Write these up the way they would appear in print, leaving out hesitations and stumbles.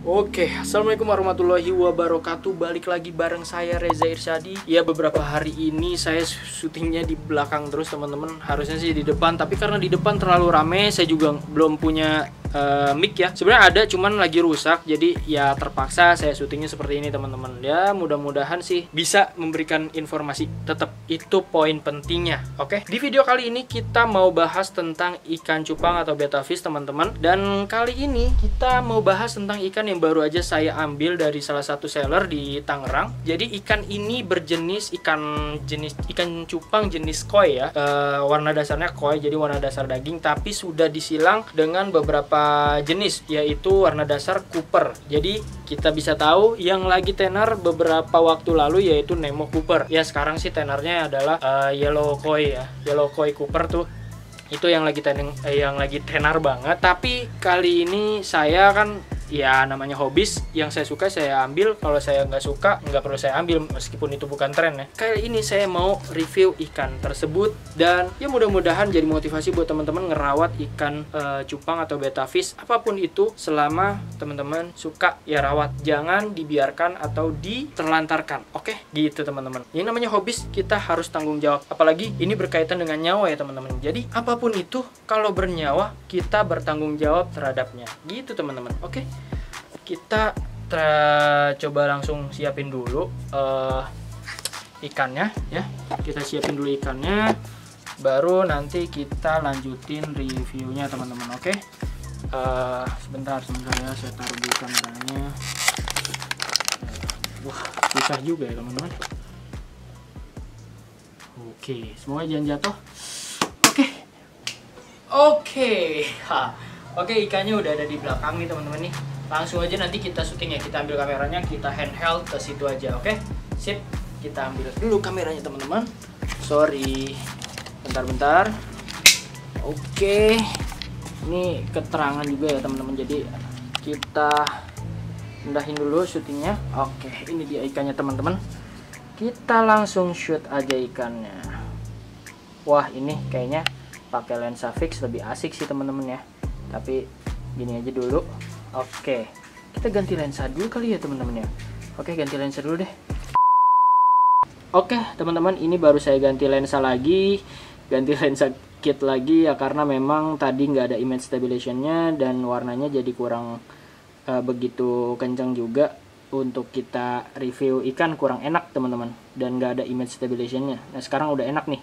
Oke, assalamualaikum warahmatullahi wabarakatuh. Balik lagi bareng saya Reza Irsyadi. Ya, beberapa hari ini saya syutingnya di belakang terus teman-teman. Harusnya sih di depan, tapi karena di depan terlalu rame, saya juga belum punya mic ya. Sebenarnya ada, cuman lagi rusak. Jadi ya terpaksa saya syutingnya seperti ini teman-teman. Ya mudah-mudahan sih bisa memberikan informasi. Tetap itu poin pentingnya. Oke. Di video kali ini kita mau bahas tentang ikan cupang atau betta fish teman-teman. Dan kali ini kita mau bahas tentang ikan yang baru aja saya ambil dari salah satu seller di Tangerang. Jadi ikan ini berjenis ikan cupang jenis koi ya. Warna dasarnya koi, jadi warna dasar daging, tapi sudah disilang dengan beberapa jenis, yaitu warna dasar Cooper. Jadi kita bisa tahu yang lagi tenar beberapa waktu lalu yaitu Nemo Cooper. Ya sekarang sih tenarnya adalah yellow koi ya, yellow koi Cooper tuh. Itu yang lagi tenar banget. Tapi kali ini saya kan ya namanya hobis, yang saya suka saya ambil, kalau saya nggak suka nggak perlu saya ambil meskipun itu bukan tren ya. Kali ini saya mau review ikan tersebut dan ya mudah-mudahan jadi motivasi buat teman-teman ngerawat ikan cupang atau betta fish apapun itu. Selama teman-teman suka ya rawat, jangan dibiarkan atau diterlantarkan. Oke, gitu teman-teman. Yang namanya hobis kita harus tanggung jawab, apalagi ini berkaitan dengan nyawa ya teman-teman. Jadi apapun itu kalau bernyawa kita bertanggung jawab terhadapnya, gitu teman-teman. Oke, kita coba langsung siapin dulu ikannya ya. Kita siapin dulu ikannya, baru nanti kita lanjutin reviewnya teman-teman. Oke. Sebentar ya, saya taruh dulu kameranya. Wah, susah juga ya teman-teman. Oke, semoga jangan jatuh. Oke, ikannya udah ada di belakang nih teman-teman nih. Langsung aja nanti kita syuting ya. Kita ambil kameranya, kita handheld ke situ aja. Oke, sip. Kita ambil dulu kameranya teman-teman. Sorry, bentar. Oke, ini keterangan juga ya teman-teman. Jadi kita rendahin dulu syutingnya. Oke, ini dia ikannya teman-teman. Kita langsung shoot aja ikannya. Wah, ini kayaknya pakai lensa fix lebih asik sih teman-teman ya. Tapi gini aja dulu. Oke, kita ganti lensa dulu kali ya teman-teman ya. Oke, ganti lensa dulu deh. Oke teman-teman, ini baru saya ganti lensa lagi, ganti lensa kit lagi ya, karena memang tadi nggak ada image stabilization-nya dan warnanya jadi kurang begitu kencang juga. Untuk kita review ikan kurang enak teman-teman, dan nggak ada image stabilization-nya. Nah sekarang udah enak nih.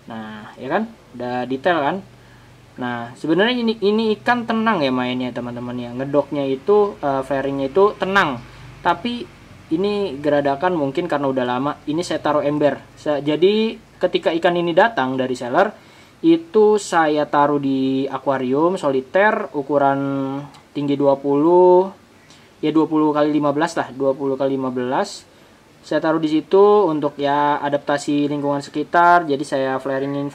Nah ya kan, udah detail kan. Nah sebenarnya ini ikan tenang ya mainnya teman-teman ya. Ngedoknya itu fairingnya itu tenang, tapi ini geradakan mungkin karena udah lama. Ini saya taruh ember. Jadi ketika ikan ini datang dari seller, itu saya taruh di akuarium soliter ukuran tinggi 20 ya, 20 kali 15 lah, 20 kali 15. Saya taruh di situ untuk ya adaptasi lingkungan sekitar. Jadi saya flaringin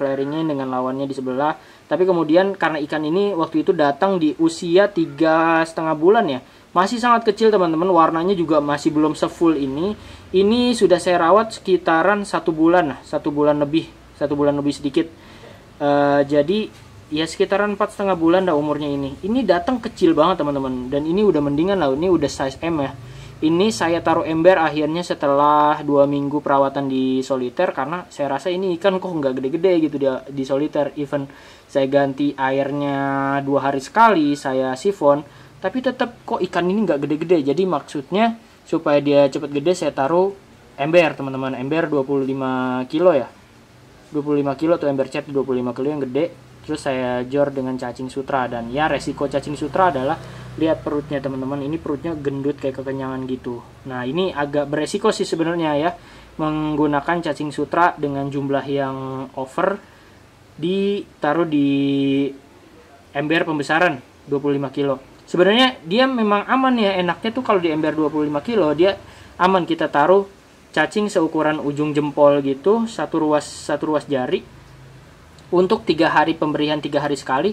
dengan lawannya di sebelah. Tapi kemudian karena ikan ini waktu itu datang di usia 3,5 bulan ya, masih sangat kecil teman-teman. Warnanya juga masih belum sefull ini. Ini sudah saya rawat sekitaran 1 bulan, 1 bulan lebih sedikit. Jadi ya sekitaran 4,5 bulan dah umurnya ini. Ini datang kecil banget teman-teman, dan ini udah mendingan lah. Ini udah size M ya. Ini saya taruh ember akhirnya setelah 2 minggu perawatan di soliter, karena saya rasa ini ikan kok nggak gede-gede gitu di soliter. Even saya ganti airnya 2 hari sekali, saya sifon, tapi tetap kok ikan ini nggak gede-gede. Jadi maksudnya supaya dia cepet gede, saya taruh ember teman-teman. Ember 25 kilo ya, 25 kilo tuh ember cat, 25 kilo yang gede. Terus saya jor dengan cacing sutra, dan ya resiko cacing sutra adalah lihat perutnya teman-teman. Ini perutnya gendut kayak kekenyangan gitu. Nah ini agak beresiko sih sebenarnya ya, menggunakan cacing sutra dengan jumlah yang over, ditaruh di ember pembesaran 25 kilo. Sebenarnya dia memang aman ya, enaknya tuh kalau di ember 25 kilo dia aman. Kita taruh cacing seukuran ujung jempol gitu, satu ruas jari. Untuk 3 hari pemberian, 3 hari sekali,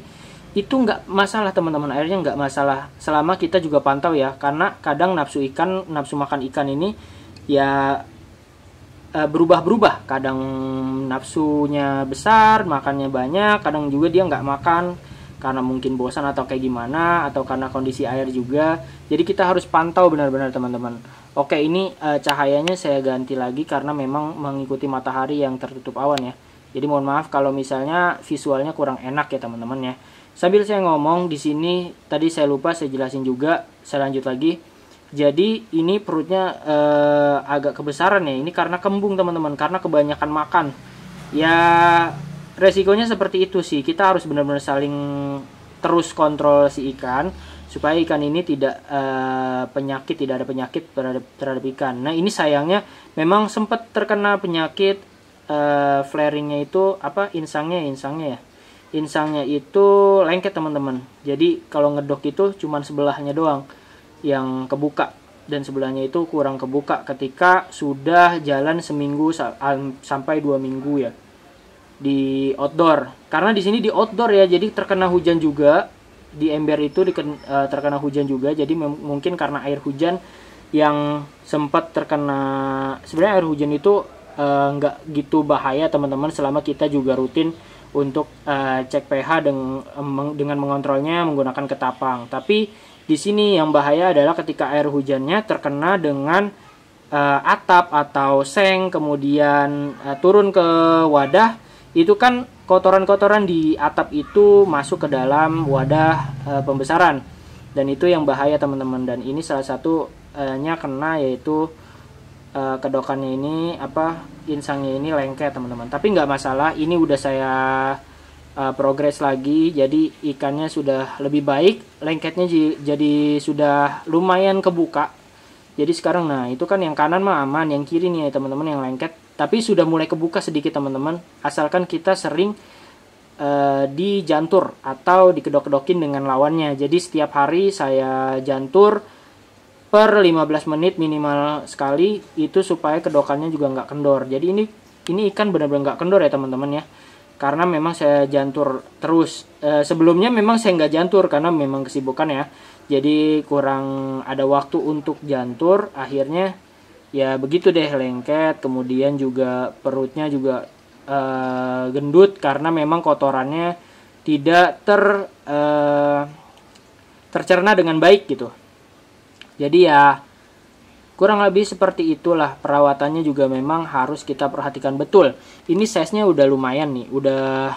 itu nggak masalah teman-teman. Airnya nggak masalah, selama kita juga pantau ya. Karena kadang nafsu makan ikan ini ya berubah-berubah. Kadang nafsunya besar, makannya banyak, kadang juga dia nggak makan. karena mungkin bosan atau kayak gimana, atau karena kondisi air juga. Jadi kita harus pantau benar-benar teman-teman. Oke, ini cahayanya saya ganti lagi karena memang mengikuti matahari yang tertutup awan ya. Jadi mohon maaf kalau misalnya visualnya kurang enak ya teman-teman ya. Sambil saya ngomong di sini tadi saya lupa saya jelasin juga, saya lanjut lagi. Jadi ini perutnya agak kebesaran ya. Ini karena kembung teman-teman, karena kebanyakan makan. Ya resikonya seperti itu sih. Kita harus benar-benar saling terus kontrol si ikan supaya ikan ini tidak tidak ada penyakit terhadap ikan. Nah, ini sayangnya memang sempat terkena penyakit flaringnya itu insangnya ya. Insangnya itu lengket teman-teman. Jadi kalau ngedok itu cuman sebelahnya doang yang kebuka dan sebelahnya itu kurang kebuka ketika sudah jalan seminggu sampai 2 minggu ya di outdoor. Karena di sini di outdoor ya, jadi terkena hujan juga, di ember itu terkena hujan juga. Jadi mungkin karena air hujan yang sempat terkena. Sebenarnya air hujan itu nggak gitu bahaya teman-teman, selama kita juga rutin untuk cek pH dengan mengontrolnya menggunakan ketapang. Tapi di sini yang bahaya adalah ketika air hujannya terkena dengan atap atau seng, kemudian turun ke wadah. Itu kan kotoran-kotoran di atap itu masuk ke dalam wadah pembesaran, dan itu yang bahaya teman-teman. Dan ini salah satunya kena, yaitu kedokannya ini insangnya ini lengket teman-teman. Tapi nggak masalah, ini udah saya progres lagi, jadi ikannya sudah lebih baik, lengketnya jadi sudah lumayan kebuka. Jadi sekarang nah itu kan yang kanan mah aman, yang kiri nih ya teman-teman yang lengket. Tapi sudah mulai kebuka sedikit teman-teman, asalkan kita sering dijantur atau dikedok-kedokin dengan lawannya. Jadi setiap hari saya jantur per 15 menit minimal sekali, itu supaya kedokannya juga nggak kendor. Jadi ini ikan benar-benar nggak kendor ya teman-teman ya, karena memang saya jantur terus. Sebelumnya memang saya nggak jantur karena memang kesibukan ya, jadi kurang ada waktu untuk jantur. Akhirnya ya begitu deh, lengket, kemudian juga perutnya juga gendut karena memang kotorannya tidak tercerna dengan baik gitu. Jadi ya kurang lebih seperti itulah, perawatannya juga memang harus kita perhatikan betul. Ini size-nya udah lumayan nih, udah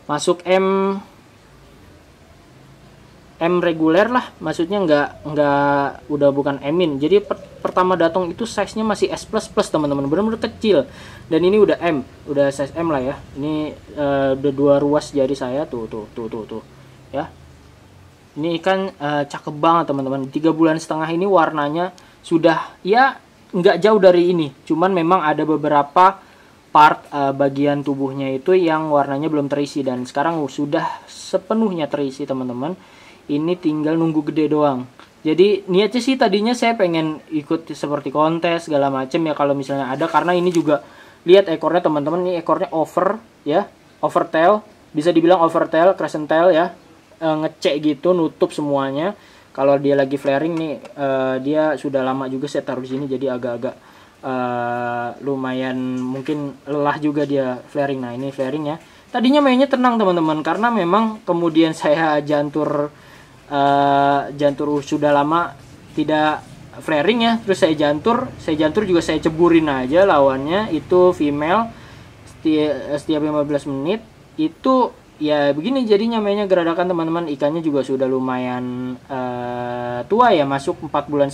masuk M reguler lah, maksudnya nggak udah bukan M-in. Jadi pertama datang itu size-nya masih S++ teman-teman, benar-benar kecil. Dan ini udah M, udah size M lah ya. Ini udah 2 ruas jari saya tuh ya. Ini ikan cakep banget teman-teman. 3,5 bulan ini warnanya sudah ya nggak jauh dari ini. Cuman memang ada beberapa part bagian tubuhnya itu yang warnanya belum terisi, dan sekarang sudah sepenuhnya terisi teman-teman. Ini tinggal nunggu gede doang. Jadi niatnya sih tadinya saya pengen ikut seperti kontes segala macem ya kalau misalnya ada, karena ini juga lihat ekornya teman-teman, ini ekornya over ya, overtail, bisa dibilang overtail, crescent tail ya, ngecek gitu, nutup semuanya. Kalau dia lagi flaring nih, dia sudah lama juga saya taruh di sini, jadi agak-agak lumayan mungkin lelah juga dia flaring. Nah ini flaring ya. Tadinya mainnya tenang teman-teman, karena memang kemudian saya jantur sudah lama tidak flaring ya, terus saya jantur juga saya ceburin aja lawannya, itu female setiap 15 menit itu ya begini jadinya mainnya geradakan teman-teman. Ikannya juga sudah lumayan tua ya, masuk 4,5 bulan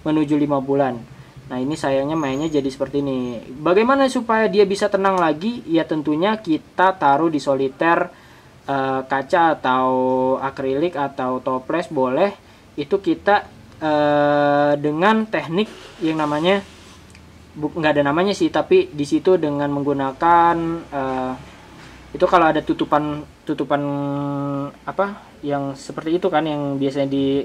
menuju 5 bulan. Nah ini sayangnya mainnya jadi seperti ini. Bagaimana supaya dia bisa tenang lagi? Ya tentunya kita taruh di soliter kaca atau akrilik atau toples boleh. Itu kita dengan teknik yang namanya nggak ada namanya sih, tapi di situ dengan menggunakan itu kalau ada tutupan yang seperti itu kan, yang biasanya di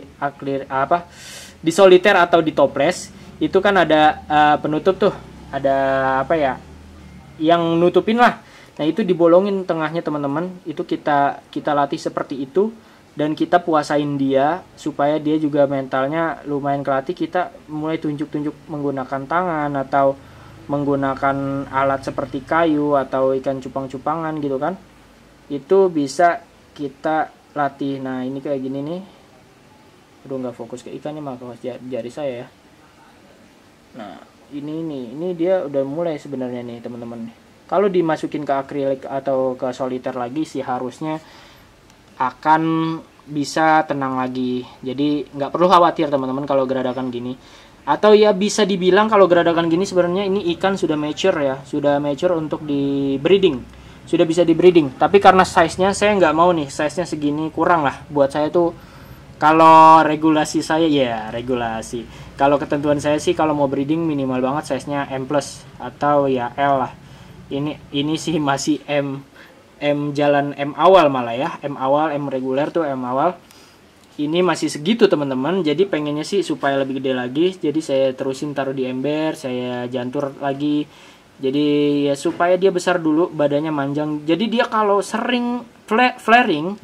di soliter atau di toples itu kan ada penutup tuh, ada yang nutupin lah. Nah itu dibolongin tengahnya teman-teman, itu kita latih seperti itu, dan kita puasain dia supaya dia juga mentalnya lumayan kelatih. Kita mulai tunjuk-tunjuk menggunakan tangan atau menggunakan alat seperti kayu atau ikan cupang-cupangan gitu kan, itu bisa kita latih. Nah ini kayak gini nih. Aduh nggak fokus ke ikannya, malah ke jari saya ya. Nah ini dia udah mulai sebenarnya nih teman-teman. Kalau dimasukin ke akrilik atau ke soliter lagi sih harusnya akan bisa tenang lagi. Jadi nggak perlu khawatir teman-teman kalau geradakan gini. Atau ya bisa dibilang kalau geradakan gini sebenarnya ini ikan sudah mature ya, sudah mature untuk di breeding, sudah bisa di breeding. Tapi karena size-nya saya nggak mau nih, size-nya segini kurang lah buat saya tuh. Kalau regulasi saya ya regulasi. Kalau ketentuan saya sih kalau mau breeding minimal banget size-nya M+ atau ya L lah. Ini sih masih M jalan M awal malah ya, M awal, M reguler tuh M awal. Ini masih segitu teman-teman, jadi pengennya sih supaya lebih gede lagi, jadi saya terusin taruh di ember, saya jantur lagi, jadi ya supaya dia besar dulu, badannya manjang. Jadi dia kalau sering flaring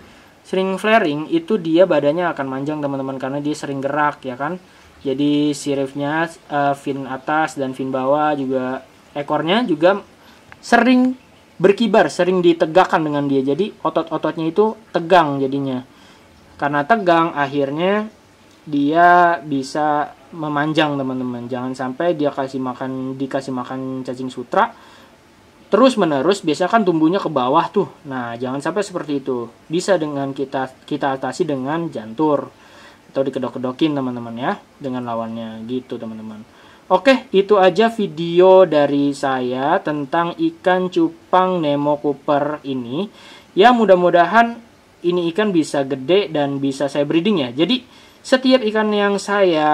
itu dia badannya akan manjang teman-teman, karena dia sering gerak ya kan. Jadi siripnya, fin atas dan fin bawah juga, ekornya juga sering berkibar, sering ditegakkan dengan dia, jadi otot-ototnya itu tegang jadinya. Karena tegang akhirnya dia bisa memanjang teman-teman. Jangan sampai dia dikasih makan cacing sutra terus menerus, biasanya kan tumbuhnya ke bawah tuh. Nah jangan sampai seperti itu. Bisa dengan kita atasi dengan jantur atau dikedok-kedokin teman-teman ya, dengan lawannya gitu teman-teman. Oke, itu aja video dari saya tentang ikan cupang Nemo Cooper ini. Ya mudah-mudahan ini ikan bisa gede dan bisa saya breeding ya. Jadi setiap ikan yang saya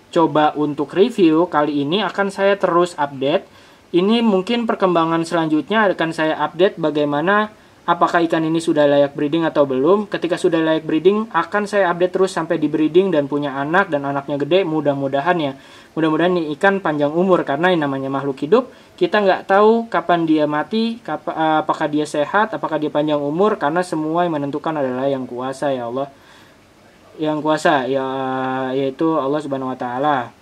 coba untuk review kali ini akan saya terus update. Ini mungkin perkembangan selanjutnya akan saya update bagaimana, apakah ikan ini sudah layak breeding atau belum. Ketika sudah layak breeding akan saya update terus sampai di breeding dan punya anak dan anaknya gede, mudah-mudahan ya. Mudah-mudahan nih ikan panjang umur, karena yang namanya makhluk hidup kita nggak tahu kapan dia mati, apakah dia sehat, apakah dia panjang umur, karena semua yang menentukan adalah yang kuasa ya Allah. Yang kuasa ya, yaitu Allah Subhanahu wa taala.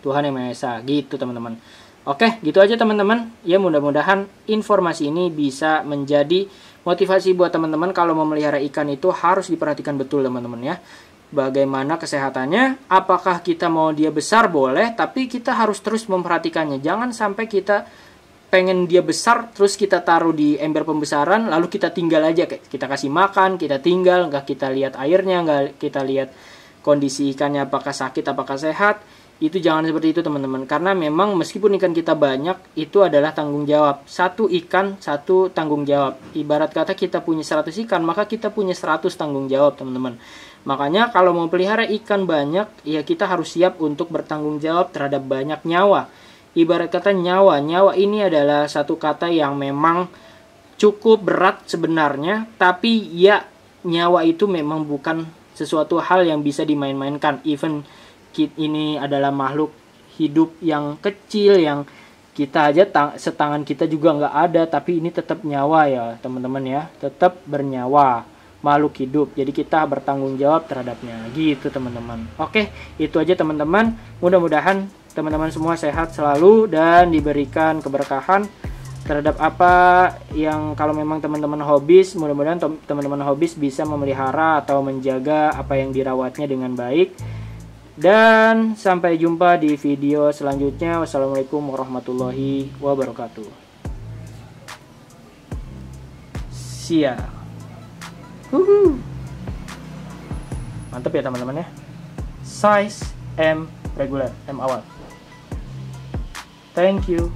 Tuhan yang Maha Esa gitu teman-teman. Oke, gitu aja teman-teman. Ya mudah-mudahan informasi ini bisa menjadi motivasi buat teman-teman kalau mau melihara ikan itu harus diperhatikan betul teman-teman ya. Bagaimana kesehatannya, apakah kita mau dia besar boleh, tapi kita harus terus memperhatikannya. Jangan sampai kita pengen dia besar terus kita taruh di ember pembesaran lalu kita tinggal aja, kita kasih makan, kita tinggal, nggak kita lihat airnya, nggak kita lihat kondisi ikannya apakah sakit apakah sehat. Itu jangan seperti itu teman-teman, karena memang meskipun ikan kita banyak, itu adalah tanggung jawab. Satu ikan, satu tanggung jawab. Ibarat kata kita punya 100 ikan, maka kita punya 100 tanggung jawab teman-teman. Makanya kalau mau pelihara ikan banyak, ya kita harus siap untuk bertanggung jawab terhadap banyak nyawa. Ibarat kata nyawa ini adalah satu kata yang memang cukup berat sebenarnya, tapi ya nyawa itu memang bukan sesuatu hal yang bisa dimain-mainkan. Even ini adalah makhluk hidup yang kecil, yang kita aja setangan kita juga nggak ada, tapi ini tetap nyawa ya teman-teman ya, tetap bernyawa, makhluk hidup, jadi kita bertanggung jawab terhadapnya gitu teman-teman. Oke, itu aja teman-teman, mudah-mudahan teman-teman semua sehat selalu dan diberikan keberkahan terhadap apa yang, kalau memang teman-teman hobis, mudah-mudahan teman-teman hobis bisa memelihara atau menjaga apa yang dirawatnya dengan baik. Dan sampai jumpa di video selanjutnya. Wassalamualaikum warahmatullahi wabarakatuh. Siap. Mantap ya teman-teman ya. Size M regular, M awal. Thank you.